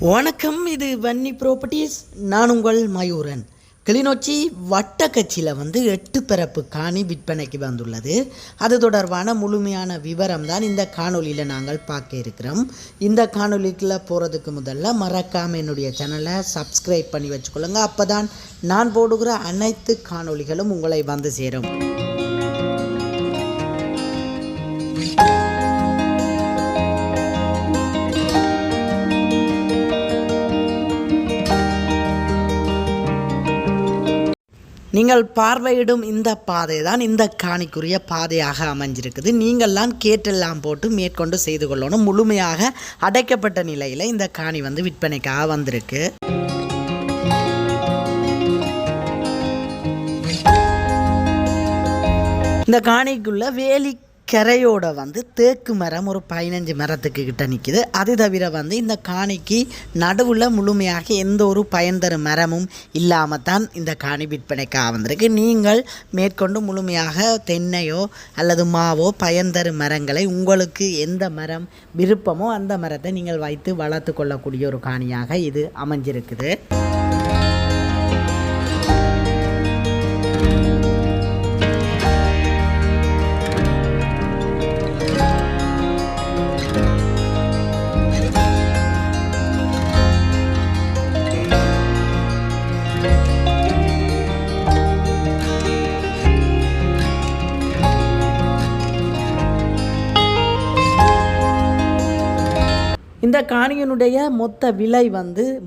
வணக்கம், இது வன்னி ப்ராப்பர்ட்டிஸ். நான் உங்கள் மயூரன். கிளிநொச்சி வட்டக்கச்சியில் 8 பரப்பு காணி விற்பனைக்கு வந்துள்ளது. அது தொடர்பான முழுமையான விவரம் தான் இந்த காணொலியில் நாங்கள் பார்க்க இருக்கிறோம். இந்த காணொலிக்குள்ளே போகிறதுக்கு முதல்ல மறக்காமல் என்னுடைய சேனலை சப்ஸ்கிரைப் பண்ணி வச்சுக்கொள்ளுங்க. அப்போ தான் நான் போடுகிற அனைத்து காணொலிகளும் உங்களை வந்து சேரும். நீங்கள் பார்வையிடும் இந்த பாதை தான் இந்த காணிக்குரிய பாதையாக அமைஞ்சிருக்குது. நீங்கள்லாம் கேட்டெல்லாம் போட்டு மேற்கொண்டு செய்து கொள்ளணும். முழுமையாக அடைக்கப்பட்ட நிலையில் இந்த காணி விற்பனைக்காக வந்திருக்கு. இந்த காணிக்குள்ள வேலி கரையோட தேக்கு மரம் ஒரு 15 மரத்துக்கு கிட்ட நிற்கிது. அது தவிர இந்த காணிக்கு நடுவில் முழுமையாக எந்த ஒரு பயன் தரும் மரமும் இல்லாமல் தான் இந்த காணி விற்பனைக்காக வந்திருக்கு. நீங்கள் மேற்கொண்டு முழுமையாக தென்னையோ அல்லது மாவோ பயன் தரும் மரங்களை உங்களுக்கு எந்த மரம் விருப்பமோ அந்த மரத்தை நீங்கள் வைத்து வளர்த்து கொள்ளக்கூடிய ஒரு காணியாக இது அமைஞ்சிருக்குது. இந்த காணியினுடைய மொத்த விலை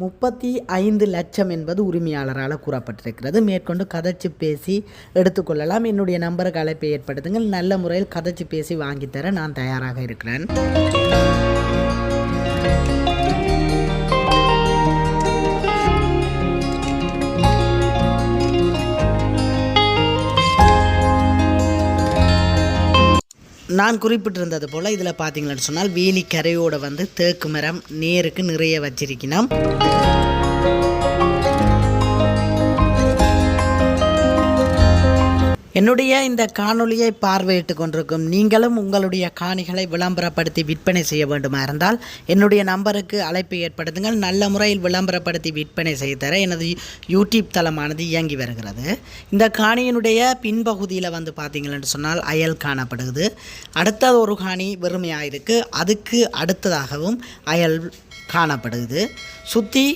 35 லட்சம் என்பது உரிமையாளரால் கூறப்பட்டிருக்கிறது. மேற்கொண்டு கதைச்சு பேசி எடுத்துக்கொள்ளலாம். என்னுடைய நம்பருக்கு அழைப்பை ஏற்படுத்துங்கள். நல்ல முறையில் கதைச்சு பேசி வாங்கித்தர நான் தயாராக இருக்கிறேன். நான் குறிப்பிட்டிருந்தது போல் இதில் பார்த்தீங்கன்னு சொன்னால் வேலி கரையோடு தேக்கு மரம் நேருக்கு நிறைய வச்சிருக்கணும். என்னுடைய இந்த காணொலியை பார்வையிட்டு கொண்டிருக்கும் நீங்களும் உங்களுடைய காணிகளை விளம்பரப்படுத்தி விற்பனை செய்ய வேண்டுமா இருந்தால் என்னுடைய நம்பருக்கு அழைப்பை ஏற்படுத்துங்கள். நல்ல முறையில் விளம்பரப்படுத்தி விற்பனை செய்து தர எனது யூடியூப் தளமானது இயங்கி வருகிறது. இந்த காணியினுடைய பின்பகுதியில் பார்த்தீங்கன்னு சொன்னால் அயல் காணப்படுகிறது. அடுத்த ஒரு காணி வெறுமையாக இருக்குது. அதுக்கு அடுத்ததாகவும் அயல் காணப்படுகிறது. சுற்றி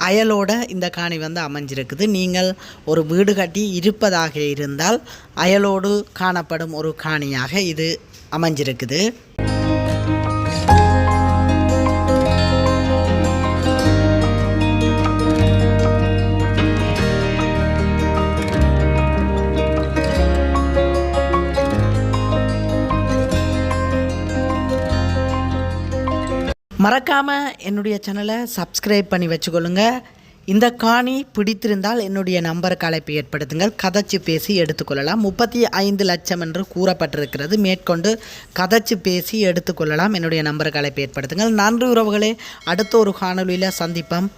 அயலோட இந்த காணி அமைஞ்சிருக்குது. நீங்கள் ஒரு வீடு கட்டி இருப்பதாக இருந்தால் அயலோடு காணப்படும் ஒரு காணியாக இது அமைஞ்சிருக்குது. மறக்காமல் என்னுடைய சேனலை சப்ஸ்கிரைப் பண்ணி வச்சுக்கொள்ளுங்க. இந்த காணி பிடித்திருந்தால் என்னுடைய நம்பருக்கு அழைப்பு ஏற்படுத்துங்கள். கதைச்சு பேசி எடுத்துக்கொள்ளலாம். 35 லட்சம் என்று கூறப்பட்டிருக்கிறது. மேற்கொண்டு கதைச்சு பேசி எடுத்துக்கொள்ளலாம். என்னுடைய நம்பருக்கு அழைப்பு ஏற்படுத்துங்கள். நன்றி உறவுகளே. அடுத்த ஒரு காணொலியில் சந்திப்போம்.